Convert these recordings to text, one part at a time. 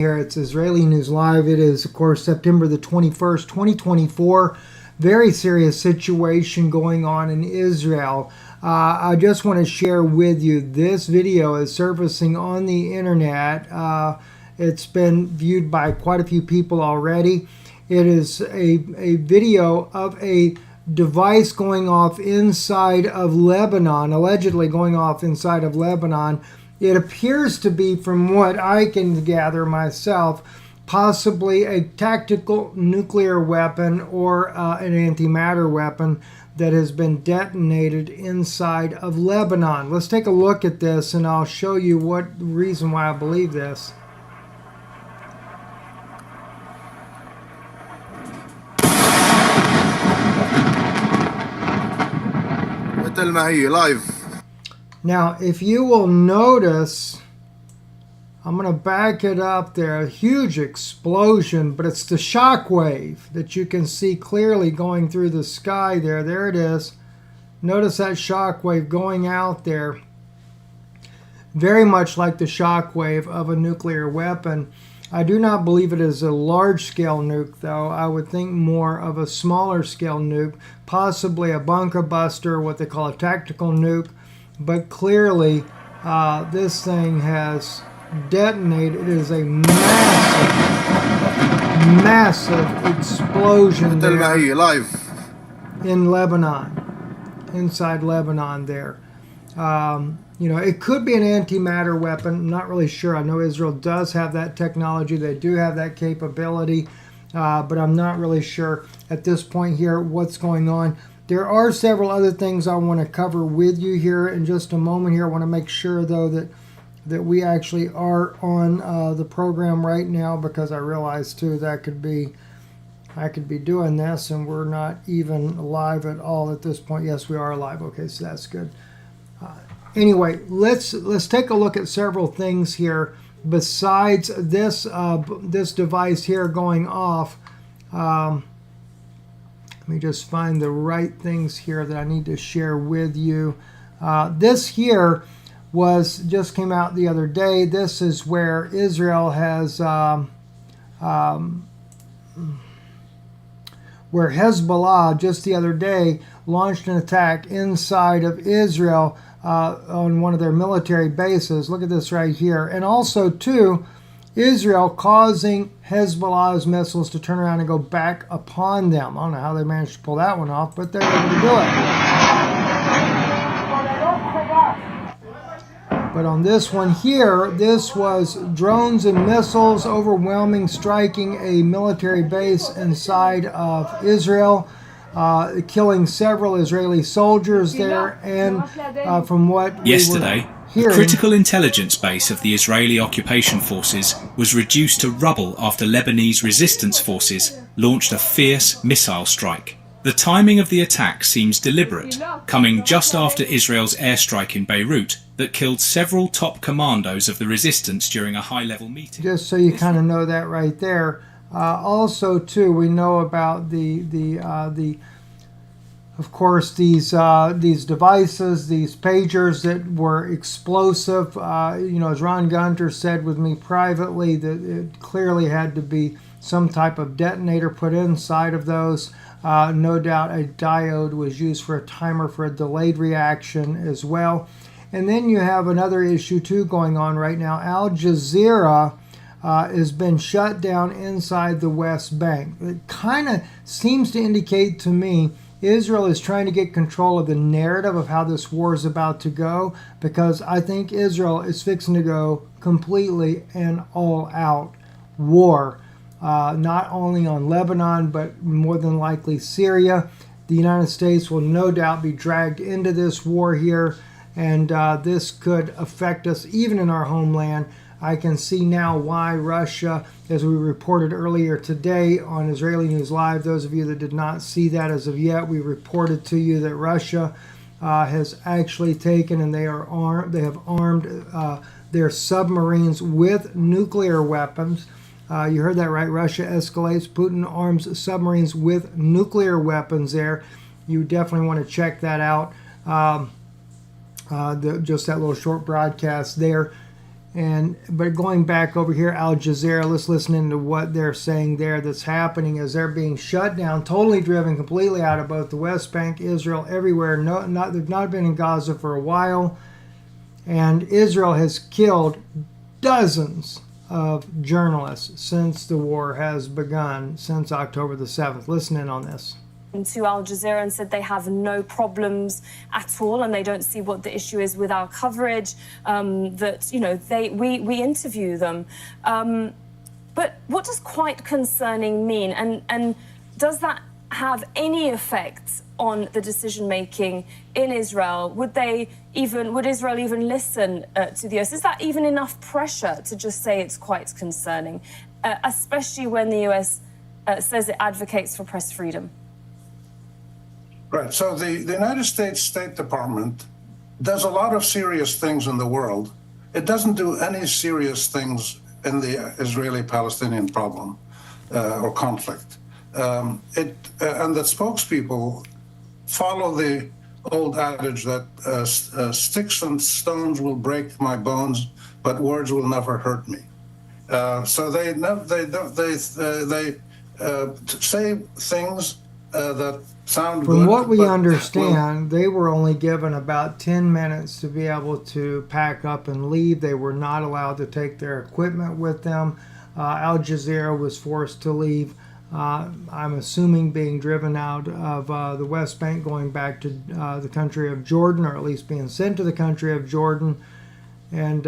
Here it's Israeli News Live. It is, of course, September the 21st, 2024. Very serious situation going on in Israel. I just want to share with you, this video is surfacing on the internet. It's been viewed by quite a few people already. It is a video of a device going off inside of Lebanon, allegedly going off inside of Lebanon. It appears to be, from what I can gather myself, possibly a tactical nuclear weapon or an antimatter weapon that has been detonated inside of Lebanon. Let's take a look at this and I'll show you what reason why I believe this. Now, if you will notice, I'm going to back it up there. A huge explosion, but it's the shock wave that you can see clearly going through the sky there. There it is. Notice that shock wave going out there. Very much like the shock wave of a nuclear weapon. I do not believe it is a large-scale nuke, though. I would think more of a smaller-scale nuke, possibly a bunker buster, what they call a tactical nuke. But clearly, this thing has detonated. It is a massive explosion there in Lebanon, inside Lebanon there. You know, it could be an antimatter weapon. I'm not really sure. I know Israel does have that technology. They do have that capability, but I'm not really sure at this point here what's going on. There are several other things I want to cover with you here in just a moment here. I want to make sure, though, that we actually are on the program right now, because I realize, too, that I could be doing this and we're not even live at all at this point. Yes, we are live. Okay, so that's good. Anyway, let's take a look at several things here besides this this device here going off. Let me just find the right things here that I need to share with you. This here just came out the other day. This is where Israel has where Hezbollah just the other day launched an attack inside of Israel on one of their military bases. Look at this right here. And also, too, Israel causing Hezbollah's missiles to turn around and go back upon them. I don't know how they managed to pull that one off, but they're able to do it. But on this one here, this was drones and missiles overwhelming, striking a military base inside of Israel, killing several Israeli soldiers there. And from what yesterday, the critical intelligence base of the Israeli occupation forces was reduced to rubble after Lebanese resistance forces launched a fierce missile strike. The timing of the attack seems deliberate, coming just after Israel's airstrike in Beirut that killed several top commandos of the resistance during a high-level meeting. Just so you kind of know that right there. Also, too, we know about of course, these devices, these pagers that were explosive. You know, as Ron Gunter said with me privately, that it clearly had to be some type of detonator put inside of those. No doubt a diode was used for a timer for a delayed reaction as well. And then you have another issue, too, going on right now. Al Jazeera has been shut down inside the West Bank. It kind of seems to indicate to me Israel is trying to get control of the narrative of how this war is about to go, because I think Israel is fixing to go completely and all-out war, not only on Lebanon, but more than likely Syria. The United States will no doubt be dragged into this war here, and this could affect us even in our homeland. I can see now why Russia, as we reported earlier today on Israeli News Live, those of you that did not see that as of yet, we reported to you that Russia has actually taken, and they have armed their submarines with nuclear weapons. You heard that right. Russia escalates. Putin arms submarines with nuclear weapons there. You definitely want to check that out. Just that little short broadcast there. But going back over here, Al Jazeera, let's listen into what they're saying there that's happening as they're being shut down, totally driven completely out of both the West Bank, Israel, everywhere. They've not been in Gaza for a while. And Israel has killed dozens of journalists since the war has begun, since October the 7th. Listen in on this. To Al Jazeera and said they have no problems at all and they don't see what the issue is with our coverage, that, you know, we interview them. But what does quite concerning mean? And does that have any effect on the decision-making in Israel? Would Israel even listen to the US? Is that even enough pressure to just say it's quite concerning, especially when the US says it advocates for press freedom? Right. So the United States State Department does a lot of serious things in the world. It doesn't do any serious things in the Israeli-Palestinian problem or conflict. And the spokespeople follow the old adage that sticks and stones will break my bones, but words will never hurt me. So they say things that sound good. From what we understand, they were only given about 10 minutes to be able to pack up and leave. They were not allowed to take their equipment with them. Al Jazeera was forced to leave. I'm assuming being driven out of the West Bank, going back to the country of Jordan, or at least being sent to the country of Jordan. And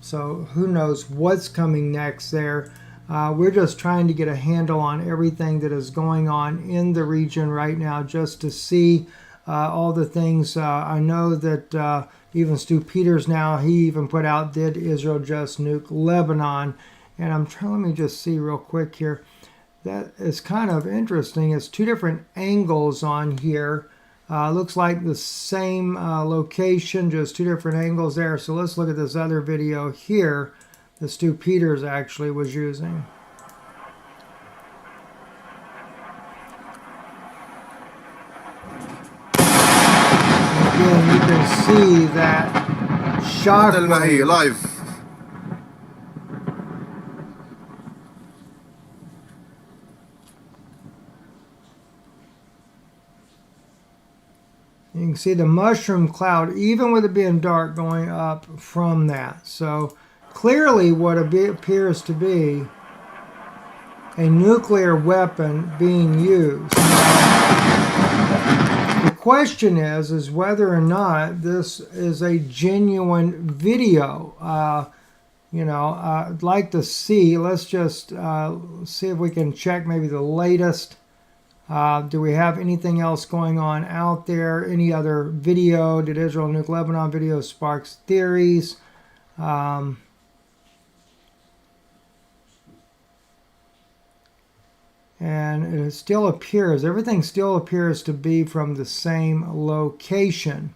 so who knows what's coming next there. We're just trying to get a handle on everything that is going on in the region right now, just to see all the things. I know that even Stu Peters now, he even put out, did Israel just nuke Lebanon? And I'm trying, let me just see real quick here. That is kind of interesting. It's two different angles on here. Looks like the same location, just two different angles there. So let's look at this other video here that Stu Peters actually was using. And again, you can see that shock wave. Live. You can see the mushroom cloud, even with it being dark, going up from that. So clearly what appears to be a nuclear weapon being used. The question is whether or not this is a genuine video. I'd like to see, let's just see if we can check maybe the latest. Do we have anything else going on out there? Any other video? Did Israel nuke Lebanon video sparks theories? And it still appears, everything still appears to be from the same location.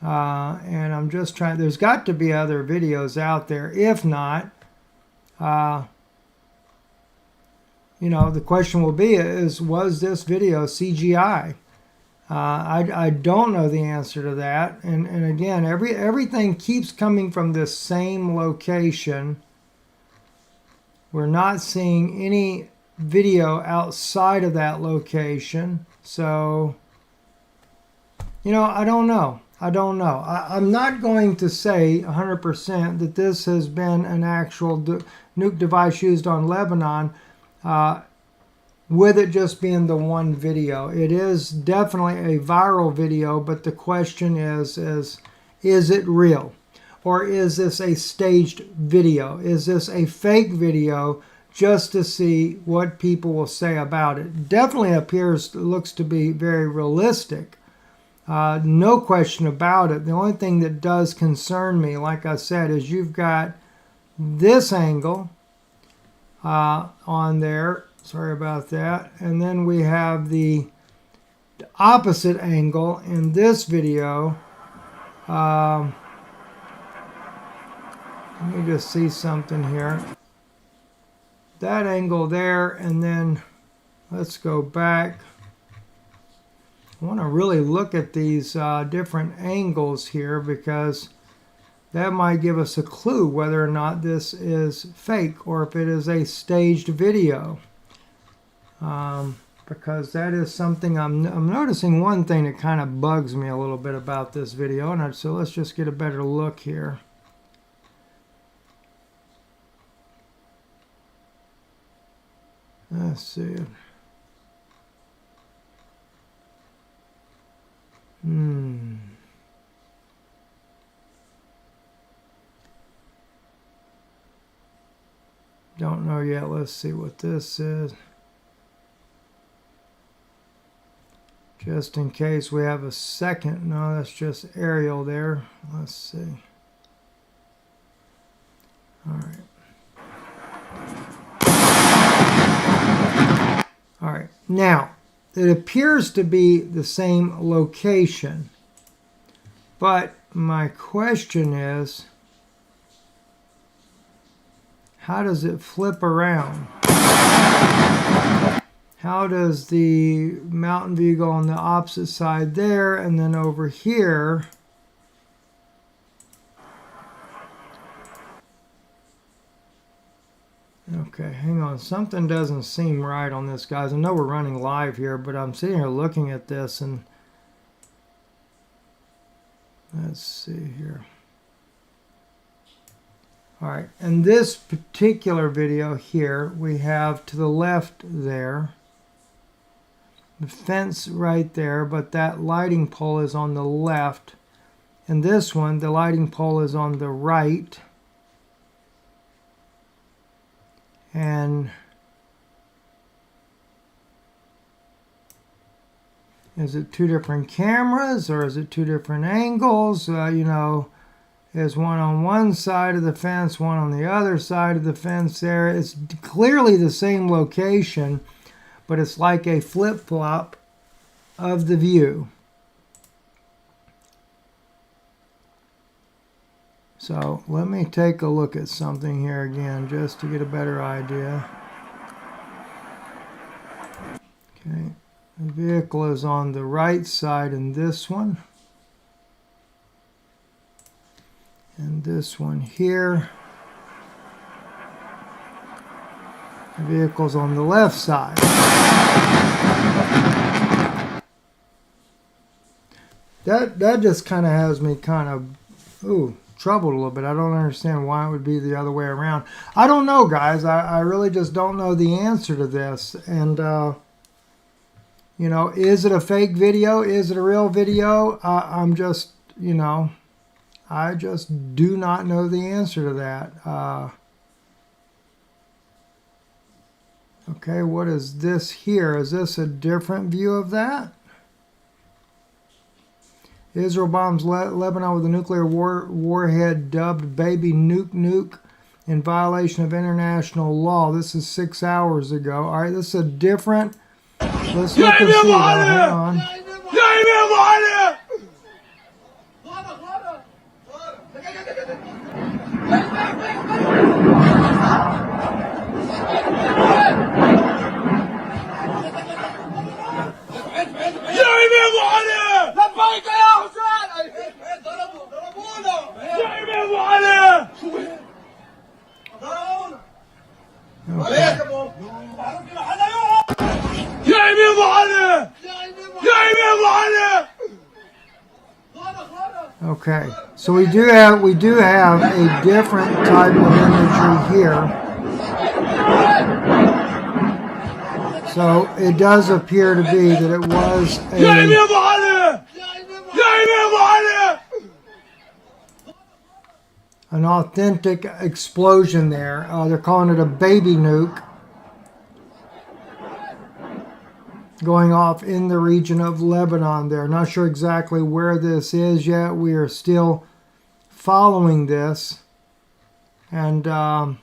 And I'm just trying, there's got to be other videos out there. If not, the question will be was this video CGI? I don't know the answer to that. And again, everything keeps coming from this same location. We're not seeing any video outside of that location. So, I don't know. I'm not going to say 100% that this has been an actual nuke device used on Lebanon, with it just being the one video. It is definitely a viral video, but the question is it real? Or is this a staged video? Is this a fake video just to see what people will say about it? Definitely looks to be very realistic. No question about it. The only thing that does concern me, like I said, is you've got this angle on there. Sorry about that. And then we have the opposite angle in this video. Let me just see something here. That angle there, and then let's go back. I want to really look at these different angles here, because that might give us a clue whether or not this is fake or if it is a staged video. Because that is something I'm noticing. One thing that kind of bugs me a little bit about this video, and so let's just get a better look here. Let's see. Don't know yet. Let's see what this is. Just in case we have a second. No, that's just aerial there. Let's see. All right. All right. Now, it appears to be the same location. But my question is, how does it flip around? How does the mountain view go on the opposite side there, and then over here? Okay, hang on. Something doesn't seem right on this, guys. I know we're running live here, but I'm sitting here looking at this, and let's see here. All right, in this particular video here, we have to the left there, the fence right there, but that lighting pole is on the left. And this one, the lighting pole is on the right. And is it two different cameras or is it two different angles? You know, there's one on one side of the fence, one on the other side of the fence there. It's clearly the same location, but it's like a flip-flop of the view. So let me take a look at something here again just to get a better idea. Okay, the vehicle is on the right side in this one. And this one here. The vehicle's on the left side. That just kind of has me kind of troubled a little bit. I don't understand why it would be the other way around. I don't know, guys. I really just don't know the answer to this. And you know, is it a fake video? Is it a real video? I'm just, you know, I just do not know the answer to that. Okay, what is this here? Is this a different view of that? Israel bombs Lebanon with a nuclear warhead dubbed Baby Nuke in violation of international law. This is 6 hours ago. All right, this is a different. Let's look and see. Hang on. Okay, so we do have a different type of imagery here. So it does appear to be that it was an authentic explosion there. They're calling it a baby nuke going off in the region of Lebanon there. Not sure exactly where this is yet. We are still following this. And so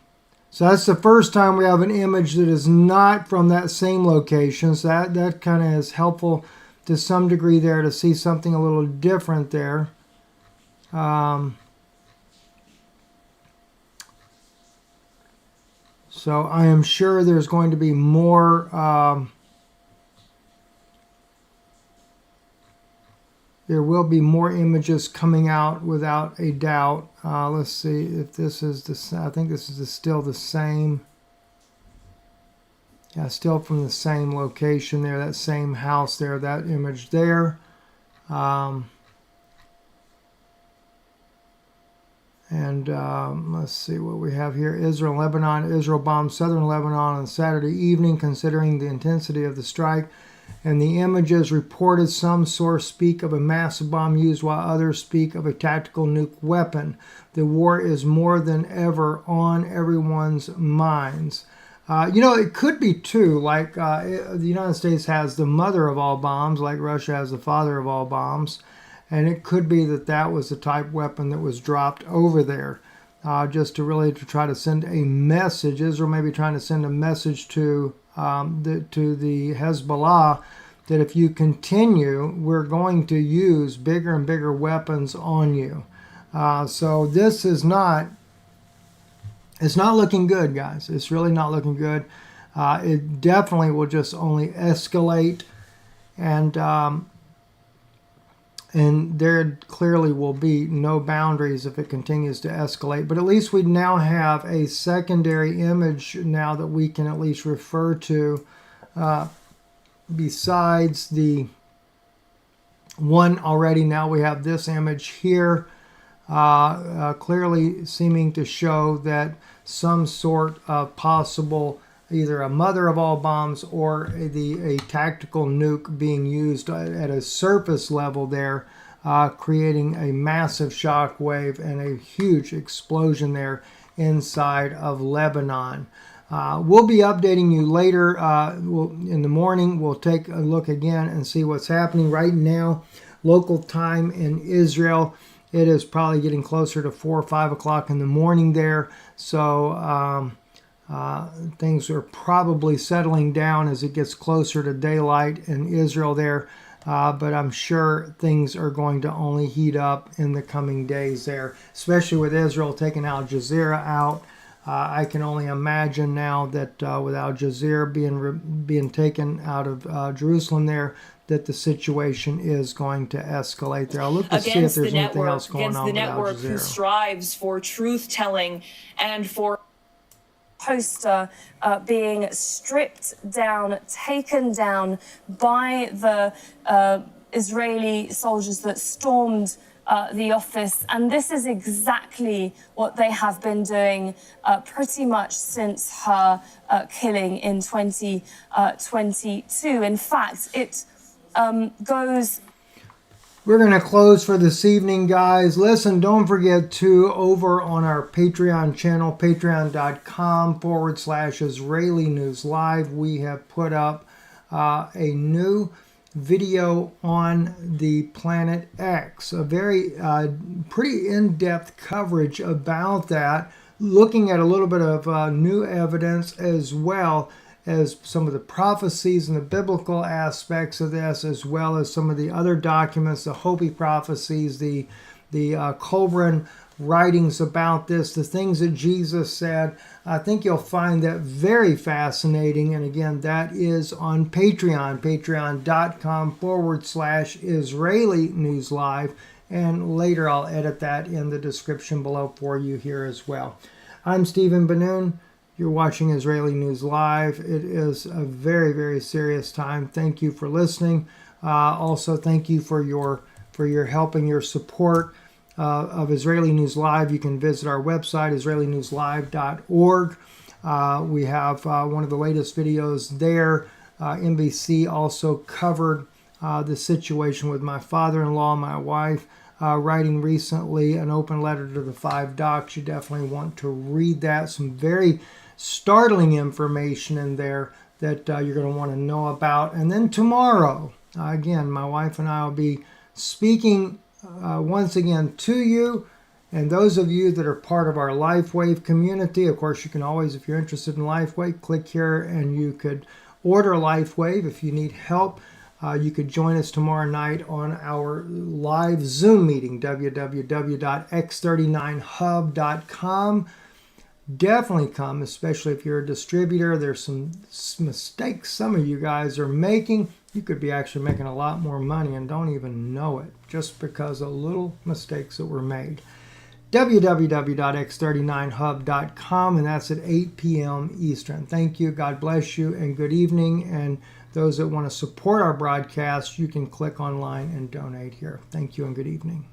that's the first time we have an image that is not from that same location. So that kind of is helpful to some degree there to see something a little different there. So I am sure there's going to be more There will be more images coming out without a doubt. Let's see if this is the. I think this is still the same. Yeah, still from the same location there, that same house there, that image there. Let's see what we have here. Israel and Lebanon. Israel bombed southern Lebanon on Saturday evening, considering the intensity of the strike. And the images reported some source speak of a massive bomb used while others speak of a tactical nuke weapon. The war is more than ever on everyone's minds. It could be too, like the United States has the mother of all bombs, like Russia has the father of all bombs. And it could be that that was the type weapon that was dropped over there, just to try to send a message. Israel may be trying to send a message to the Hezbollah that if you continue, we're going to use bigger and bigger weapons on you. So this is not. It's not looking good, guys. It's really not looking good. It definitely will just only escalate, and there clearly will be no boundaries if it continues to escalate. But at least we now have a secondary image now that we can at least refer to, besides the one already. Now we have this image here, clearly seeming to show that some sort of possible either a mother of all bombs or a tactical nuke being used at a surface level there, creating a massive shock wave and a huge explosion there inside of Lebanon. We'll be updating you later in the morning. We'll take a look again and see what's happening right now. Local time in Israel, it is probably getting closer to 4 or 5 o'clock in the morning there. So things are probably settling down as it gets closer to daylight in Israel there. But I'm sure things are going to only heat up in the coming days there, especially with Israel taking Al Jazeera out. I can only imagine now that with Al Jazeera being taken out of Jerusalem there, that the situation is going to escalate there. I'll look to see if there's anything else going on with Al Against the network who strives for truth-telling and for poster being stripped down, taken down by the Israeli soldiers that stormed the office. And this is exactly what they have been doing pretty much since her killing in 2022. In fact, it goes. We're going to close for this evening, guys. Listen, don't forget to, over on our Patreon channel, patreon.com/Israeli News Live, we have put up a new video on the Planet X, a very pretty in-depth coverage about that, looking at a little bit of new evidence as well as some of the prophecies and the biblical aspects of this, as well as some of the other documents, the Hopi prophecies, the Qumran writings about this, the things that Jesus said. I think you'll find that very fascinating. And again, that is on Patreon, patreon.com/Israeli News Live. And later I'll edit that in the description below for you here as well. I'm Stephen Ben-Nun. You're watching Israeli News Live. It is a very, very serious time. Thank you for listening. Also, thank you for your help and your support of Israeli News Live. You can visit our website, israelinewslive.org. We have one of the latest videos there. NBC also covered the situation with my father-in-law, my wife, writing recently an open letter to the 5 docs. You definitely want to read that. Some very startling information in there that you're going to want to know about. And then tomorrow, again, my wife and I will be speaking once again to you, and those of you that are part of our LifeWave community. Of course, you can always, if you're interested in LifeWave, click here and you could order LifeWave. If you need help, you could join us tomorrow night on our live Zoom meeting, www.x39hub.com. definitely come, especially if you're a distributor. There's some mistakes some of you guys are making. You could be actually making a lot more money and don't even know it just because of little mistakes that were made. www.x39hub.com, and that's at 8 p.m. Eastern. Thank you. God bless you, and good evening. And those that want to support our broadcast, you can click online and donate here. Thank you and good evening.